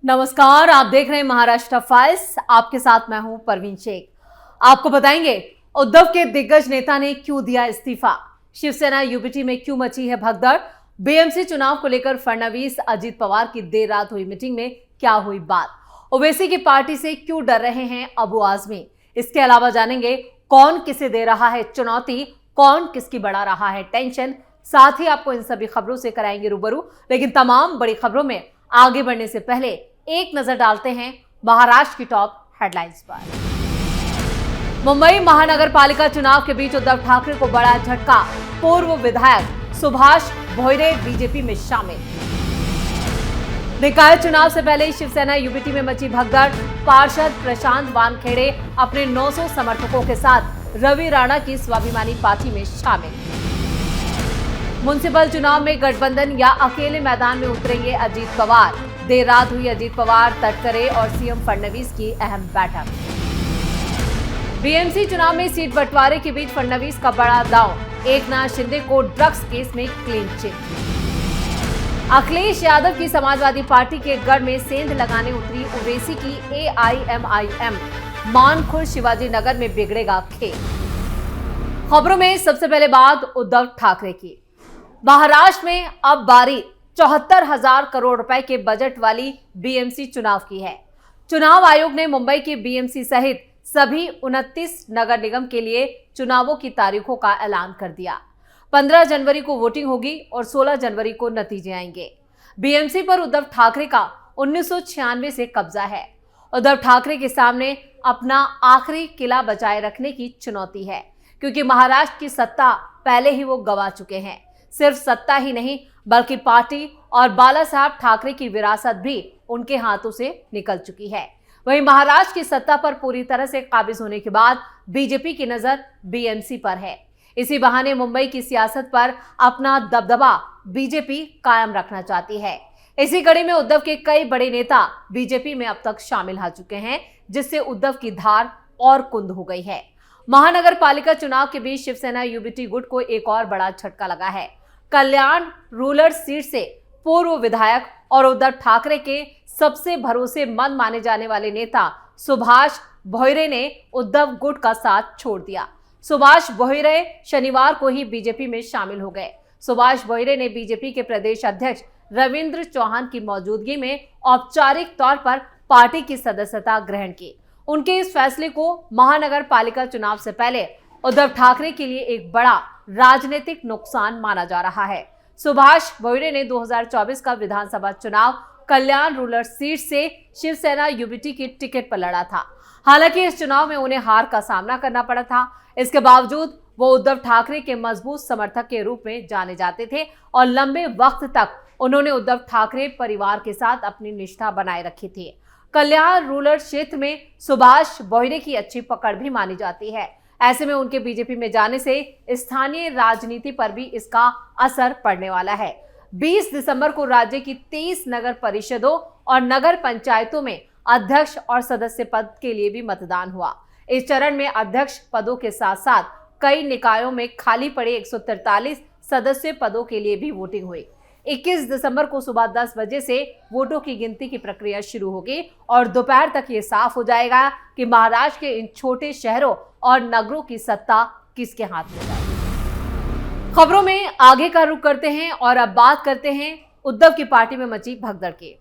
नमस्कार, आप देख रहे हैं महाराष्ट्र फाइल्स। आपके साथ मैं हूं परवीन शेख। आपको बताएंगे उद्धव के दिग्गज नेता ने क्यों दिया इस्तीफा, शिवसेना यूबीटी में क्यों मची है भगदड़, बीएमसी चुनाव को लेकर फडणवीस अजीत पवार की देर रात हुई मीटिंग में क्या हुई बात, ओवैसी की पार्टी से क्यों डर रहे हैं अबू आजमी। इसके अलावा जानेंगे कौन किसे दे रहा है चुनौती, कौन किसकी बढ़ा रहा है टेंशन। साथ ही आपको इन सभी खबरों से कराएंगे रूबरू। लेकिन तमाम बड़ी खबरों में आगे बढ़ने से पहले एक नजर डालते हैं महाराष्ट्र की टॉप हेडलाइंस पर। मुंबई महानगर पालिका चुनाव के बीच उद्धव ठाकरे को बड़ा झटका, पूर्व विधायक सुभाष भोईरे बीजेपी में शामिल। निकाय चुनाव से पहले शिवसेना यूबीटी में मची भगदड़, पार्षद प्रशांत वानखेड़े अपने 900 समर्थकों के साथ रवि राणा की स्वाभिमानी पार्टी में शामिल। म्युनिसिपल चुनाव में गठबंधन या अकेले मैदान में उतरेंगे अजीत पवार, देर रात हुई अजीत पवार, तटकरे और सीएम फडणवीस की अहम बैठक। बीएमसी चुनाव में सीट बंटवारे के बीच फडणवीस का बड़ा दांव, एकनाथ शिंदे को ड्रग्स केस में क्लीन चिट। अखिलेश यादव की समाजवादी पार्टी के गढ़ में सेंध लगाने उतरी ओवैसी की एआईएमआईएम, मानखुर्द शिवाजी नगर में बिगड़ेगा खेल। खबरों में सबसे पहले बात उद्धव ठाकरे की। महाराष्ट्र में अब बारी 74,000 करोड़ रुपए के बजट वाली बीएमसी चुनाव की है। चुनाव आयोग ने मुंबई के बीएमसी सहित सभी 29 नगर निगम के लिए चुनावों की तारीखों का ऐलान कर दिया। 15 जनवरी को वोटिंग होगी और 16 जनवरी को नतीजे आएंगे। बीएमसी पर उद्धव ठाकरे का 1996 से कब्जा है। उद्धव ठाकरे के सामने अपना आखिरी किला बचाए रखने की चुनौती है, क्योंकि महाराष्ट्र की सत्ता पहले ही वो गंवा चुके हैं। सिर्फ सत्ता ही नहीं, बल्कि पार्टी और बाला साहब ठाकरे की विरासत भी उनके हाथों से निकल चुकी है। वहीं महाराष्ट्र की सत्ता पर पूरी तरह से काबिज होने के बाद बीजेपी की नजर बीएमसी पर है। इसी बहाने मुंबई की सियासत पर अपना दबदबा बीजेपी कायम रखना चाहती है। इसी कड़ी में उद्धव के कई बड़े नेता बीजेपी में अब तक शामिल हो चुके हैं, जिससे उद्धव की धार और कुंद हो गई है। महानगर पालिका चुनाव के बीच शिवसेना यूबीटी गुट को एक और बड़ा झटका लगा है। कल्याण रूरल सीट से पूर्व विधायक और उद्धव ठाकरे के सबसे भरोसेमंद माने जाने वाले नेता सुभाष भोईरे ने उद्धव गुट का साथ छोड़ दिया। सुभाष भोईरे शनिवार को ही बीजेपी में शामिल हो गए। सुभाष भोईरे ने बीजेपी के प्रदेश अध्यक्ष रविंद्र चौहान की मौजूदगी में औपचारिक तौर पर पार्टी की सदस्यता ग्रहण की। उनके इस फैसले को महानगर पालिका चुनाव से पहले उद्धव ठाकरे के लिए एक बड़ा राजनीतिक नुकसान माना जा रहा है। सुभाष भोईरे ने 2024 का विधानसभा चुनाव कल्याण रूरल सीट से शिवसेना यूबीटी की टिकट पर लड़ा था। हालांकि इस चुनाव में उन्हें हार का सामना करना पड़ा था। इसके बावजूद वो उद्धव ठाकरे के मजबूत समर्थक के रूप में जाने जाते थे और लंबे वक्त तक उन्होंने उद्धव ठाकरे परिवार के साथ अपनी निष्ठा बनाए रखी थी। कल्याण रूरल क्षेत्र में सुभाष भोईरे की अच्छी पकड़ भी मानी जाती है। ऐसे में उनके बीजेपी में जाने से स्थानीय राजनीति पर भी इसका असर पड़ने वाला है। 20 दिसंबर को राज्य की 23 नगर परिषदों और नगर पंचायतों में अध्यक्ष और सदस्य पद के लिए भी मतदान हुआ। इस चरण में अध्यक्ष पदों के साथ साथ कई निकायों में खाली पड़े 143 सदस्य पदों के लिए भी वोटिंग हुई। 21 दिसंबर को सुबह 10 बजे से वोटों की गिनती की प्रक्रिया शुरू होगी और दोपहर तक ये साफ हो जाएगा कि महाराष्ट्र के इन छोटे शहरों और नगरों की सत्ता किसके हाथ में जाएगी। खबरों में आगे का रुख करते हैं और अब बात करते हैं उद्धव की पार्टी में मची भगदड़ की।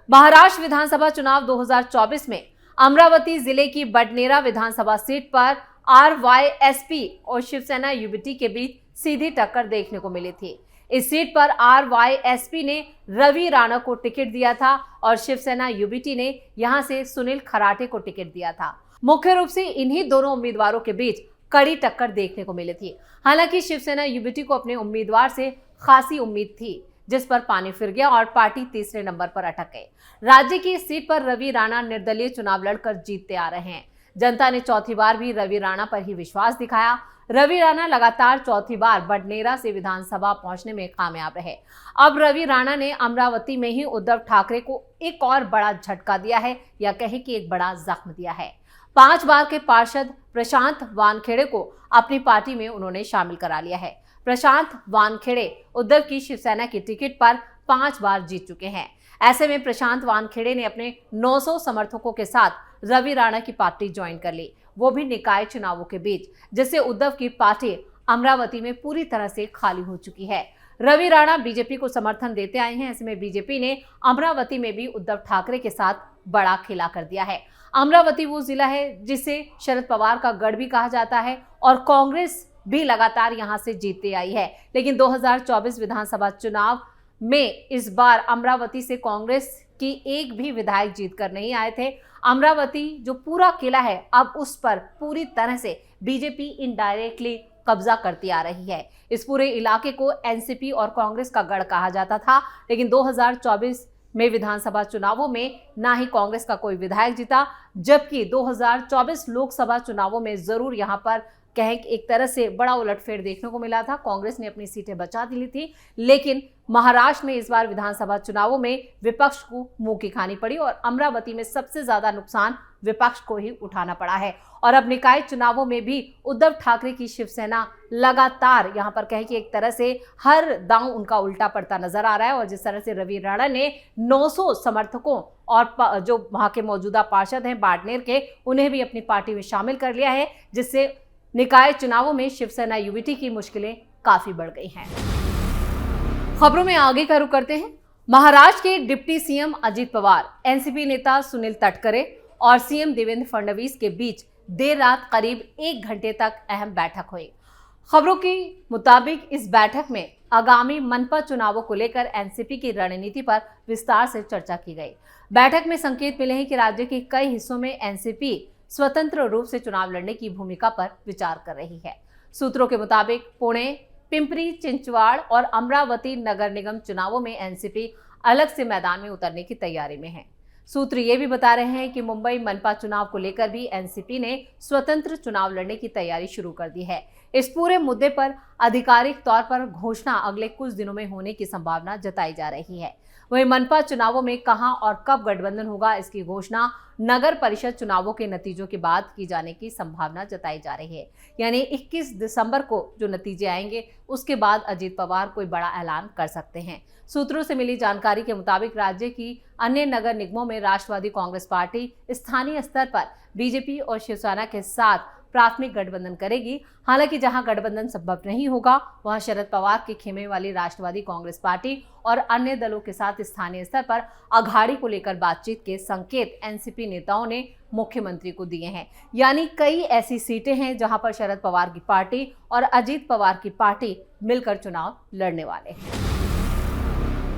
महाराष्ट्र विधानसभा चुनाव 2024 में अमरावती जिले की बडनेरा विधानसभा सीट पर आरवाईएसपी और शिवसेना यूबीटी के बीच सीधी टक्कर देखने को मिली थी। इस सीट पर आरवाईएसपी ने रवि राणा को टिकट दिया था और शिवसेना यूबीटी ने यहां से सुनील खराटे को टिकट दिया था। मुख्य रूप से इन्हीं दोनों उम्मीदवारों के बीच कड़ी टक्कर देखने को मिली थी। हालांकि शिवसेना यूबीटी को अपने उम्मीदवार से खासी उम्मीद थी, जिस पर पानी फिर गया और पार्टी तीसरे नंबर पर अटक गई। राज्य की इस सीट पर रवि राणा निर्दलीय चुनाव लड़कर जीतते आ रहे हैं। जनता ने चौथी बार भी रवि राणा पर ही विश्वास दिखाया। रवि राणा लगातार चौथी बार बडनेरा से विधानसभा पहुंचने में कामयाब रहे। अब रवि राणा ने अमरावती में ही उद्धव ठाकरे को एक और बड़ा झटका दिया है, या कहे कि एक बड़ा जख्म दिया है। 5 बार के पार्षद प्रशांत वानखेड़े को अपनी पार्टी में उन्होंने शामिल करा लिया है। प्रशांत वानखेड़े उद्धव की शिवसेना की टिकट पर 5 बार जीत चुके हैं। ऐसे में प्रशांत वानखेड़े ने अपने 900 समर्थकों के साथ रवि राणा की पार्टी ज्वाइन कर ली, वो भी निकाय चुनावों के बीच, जिससे उद्धव की पार्टी अमरावती में पूरी तरह से खाली हो चुकी है। रवि राणा बीजेपी को समर्थन देते आए हैं। ऐसे में बीजेपी ने अमरावती में भी उद्धव ठाकरे के साथ बड़ा खेला कर दिया है। अमरावती वो जिला है जिसे शरद पवार का गढ़ भी कहा जाता है और कांग्रेस भी लगातार यहां से जीतती आई है। लेकिन 2024 विधानसभा चुनाव में इस बार अमरावती से कांग्रेस की एक भी विधायक जीत कर नहीं आए थे। अमरावती जो पूरा किला है, अब उस पर पूरी तरह से बीजेपी इनडायरेक्टली कब्जा करती आ रही है। इस पूरे इलाके को एनसीपी और कांग्रेस का गढ़ कहा जाता था, लेकिन 2024 में विधानसभा चुनावों में ना ही कांग्रेस का कोई विधायक जीता, जबकि 2024 लोकसभा चुनावों में जरूर यहां पर कहें कि एक तरह से बड़ा उलटफेर देखने को मिला था। कांग्रेस ने अपनी सीटें बचा ली थी, लेकिन महाराष्ट्र में इस बार विधानसभा चुनावों में विपक्ष को मुंह की खानी पड़ी और अमरावती में सबसे ज्यादा नुकसान विपक्ष को ही उठाना पड़ा है। और अब निकाय चुनावों में भी उद्धव ठाकरे की शिवसेना लगातार यहां पर कहें कि एक तरह से हर दांव उनका उल्टा पड़ता नजर आ रहा है। और जिस तरह से रवि राणा ने 900 समर्थकों और जो वहां के मौजूदा पार्षद हैं बाड़मेर के, उन्हें भी अपनी पार्टी में शामिल कर लिया है, जिससे निकाय चुनावों में शिवसेना यूबीटी की मुश्किलें काफी बढ़ गई हैं। खबरों में आगे का रुख करते हैं। महाराष्ट्र के deputy CM Ajit Pawar, NCP नेता सुनील तटकरे और सीएम देवेंद्र फडणवीस के बीच देर रात करीब 1 घंटे तक अहम बैठक हुई। खबरों के मुताबिक इस बैठक में आगामी मनपा चुनावों को लेकर एनसीपी की रणनीति पर विस्तार से चर्चा की गई। बैठक में संकेत मिले हैं कि राज्य के कई हिस्सों में एनसीपी स्वतंत्र रूप से चुनाव लड़ने की भूमिका पर विचार कर रही है। सूत्रों के मुताबिक पुणे, पिंपरी चिंचवाड़ और अमरावती नगर निगम चुनावों में एनसीपी अलग से मैदान में उतरने की तैयारी में है। सूत्र ये भी बता रहे हैं कि मुंबई मनपा चुनाव को लेकर भी एनसीपी ने स्वतंत्र चुनाव लड़ने की तैयारी शुरू कर दी है। इस पूरे मुद्दे पर आधिकारिक तौर पर घोषणा अगले कुछ दिनों में होने की संभावना जताई जा रही है। वहीं मनपा चुनावों में कहां और कब गठबंधन होगा, इसकी घोषणा नगर परिषद चुनावों के नतीजों के बाद की जाने की संभावना जताई जा रही है। यानी 21 दिसंबर को जो नतीजे आएंगे उसके बाद अजित पवार कोई बड़ा ऐलान कर सकते हैं। सूत्रों से मिली जानकारी के मुताबिक राज्य की अन्य नगर निगमों में राष्ट्रवादी कांग्रेस पार्टी स्थानीय स्तर पर बीजेपी और शिवसेना के साथ प्राथमिक गठबंधन करेगी। हालांकि जहां गठबंधन संभव नहीं होगा, वहां शरद पवार के खेमे वाली राष्ट्रवादी कांग्रेस पार्टी और अन्य दलों के साथ स्थानीय स्तर पर अघाड़ी को लेकर बातचीत के संकेत एनसीपी नेताओं ने मुख्यमंत्री को दिए हैं। यानी कई ऐसी सीटें हैं जहां पर शरद पवार की पार्टी और अजित पवार की पार्टी मिलकर चुनाव लड़ने वाले हैं।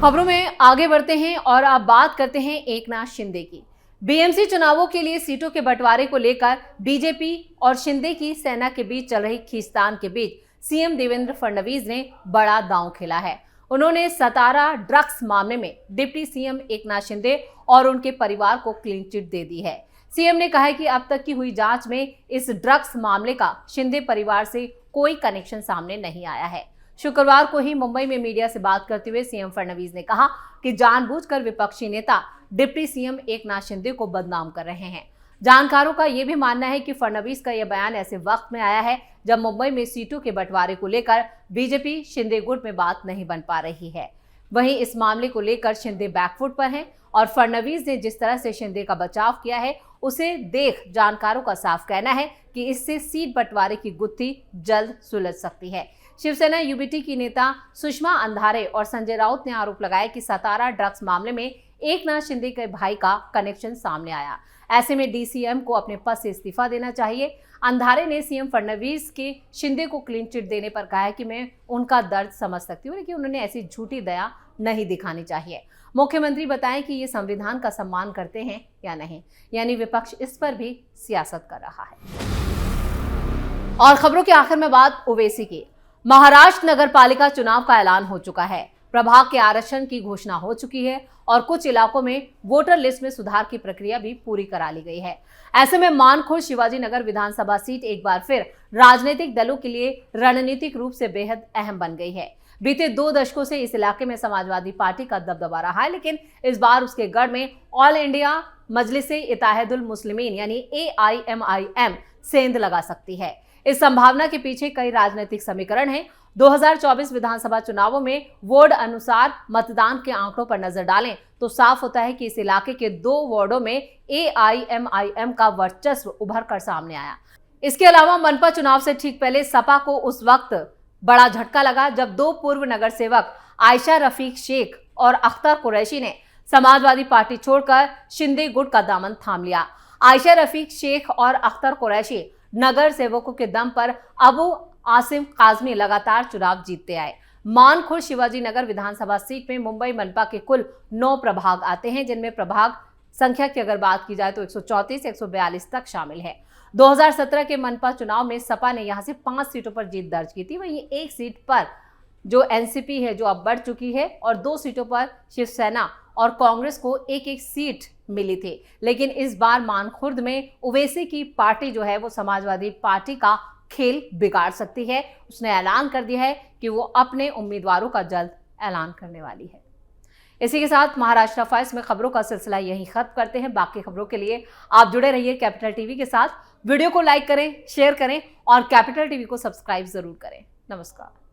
खबरों में आगे बढ़ते हैं और अब बात करते हैं एकनाथ शिंदे की। बीएमसी चुनावों के लिए सीटों के बंटवारे को लेकर बीजेपी और शिंदे की सेना के बीच चल रही खींचतान के बीच सीएम देवेंद्र फडणवीस ने बड़ा दांव खेला है। उन्होंने सतारा ड्रग्स मामले में डिप्टी सीएम एकनाथ शिंदे और उनके परिवार को क्लीन चिट दे दी है। सीएम ने कहा है कि अब तक की हुई जांच में इस ड्रग्स मामले का शिंदे परिवार से कोई कनेक्शन सामने नहीं आया है। शुक्रवार को ही मुंबई में मीडिया से बात करते हुए सीएम फडणवीस ने कहा कि जानबूझकर विपक्षी नेता डिप्टी सीएम एकनाथ शिंदे को बदनाम कर रहे हैं। जानकारों का यह भी मानना है कि फडणवीस का यह बयान ऐसे वक्त में आया है जब मुंबई में सीटों के बंटवारे को लेकर बीजेपी शिंदे गुट में बात नहीं बन पा रही है। वहीं इस मामले को लेकर शिंदे बैकफुट पर हैं और फडणवीस ने जिस तरह से शिंदे का बचाव किया है उसे देख जानकारों का साफ कहना है कि इससे सीट बंटवारे की गुत्थी जल्द सुलझ सकती है। शिवसेना यूबीटी की नेता सुषमा अंधारे और संजय राउत ने आरोप लगाया कि सतारा ड्रग्स मामले में एकनाथ शिंदे के भाई का कनेक्शन सामने आया। ऐसे में डीसीएम को अपने पद से इस्तीफा देना चाहिए। अंधारे ने सीएम फडणवीस के शिंदे को क्लीन चिट देने पर कहा है कि मैं उनका दर्द समझ सकती हूँ, लेकिन उन्होंने ऐसी झूठी दया नहीं दिखानी चाहिए। मुख्यमंत्री बताएं कि ये संविधान का सम्मान करते हैं या नहीं, यानी विपक्ष इस पर भी सियासत कर रहा है। और खबरों के आखिर में बात ओवैसी की। महाराष्ट्र नगर पालिका चुनाव का ऐलान हो चुका है। प्रभाग के आरक्षण की घोषणा हो चुकी है और कुछ इलाकों में वोटर लिस्ट में सुधार की प्रक्रिया भी पूरी करा ली गई है। ऐसे में मानखुर्द शिवाजी नगर विधानसभा सीट एक बार फिर राजनीतिक दलों के लिए रणनीतिक रूप से बेहद अहम बन गई है। बीते 2 दशकों से इस इलाके में समाजवादी पार्टी का दबदबा रहा है, लेकिन इस बार उसके गढ़ में ऑल इंडिया मजलिस-ए-इत्तेहादुल मुस्लिमीन यानी AIMIM सेंध लगा सकती है। इस संभावना के पीछे कई राजनीतिक समीकरण हैं। 2024 विधानसभा चुनावों में वार्ड अनुसार मतदान के आंकड़ों पर नजर डालें तो साफ होता है कि इस इलाके के 2 वार्डों में AIMIM का वर्चस्व उभर कर सामने आया। इसके अलावा मनपा चुनाव से ठीक पहले सपा को उस वक्त बड़ा झटका लगा जब 2 पूर्व नगर सेवक आयशा रफीक शेख और अख्तर कुरैशी ने समाजवादी पार्टी छोड़कर शिंदे गुट का दामन थाम लिया। आयशा रफीक शेख और अख्तर कुरैशी नगर सेवकों के दम पर अबू आसिम काजमी लगातार चुनाव जीतते आए। मानखुर्द शिवाजी नगर विधानसभा सीट में मुंबई मनपा के कुल 9 प्रभाग आते हैं, जिनमें प्रभाग संख्या की अगर बात की जाए तो 134 से 142 तक शामिल है। 2017 के मनपा चुनाव में सपा ने यहां से 5 सीटों पर जीत दर्ज की थी। वहीं एक सीट पर जो एनसीपी है जो अब बढ़ चुकी है और 2 सीटों पर शिवसेना और कांग्रेस को एक सीट मिली थी। लेकिन इस बार मानखुर्द में ओवैसी की पार्टी जो है वो समाजवादी पार्टी का खेल बिगाड़ सकती है। उसने ऐलान कर दिया है कि वो अपने उम्मीदवारों का जल्द ऐलान करने वाली है। इसी के साथ महाराष्ट्र फाइल्स में खबरों का सिलसिला यहीं खत्म करते हैं। बाकी खबरों के लिए आप जुड़े रहिए कैपिटल टीवी के साथ। वीडियो को लाइक करें, शेयर करें और कैपिटल टीवी को सब्सक्राइब जरूर करें। नमस्कार।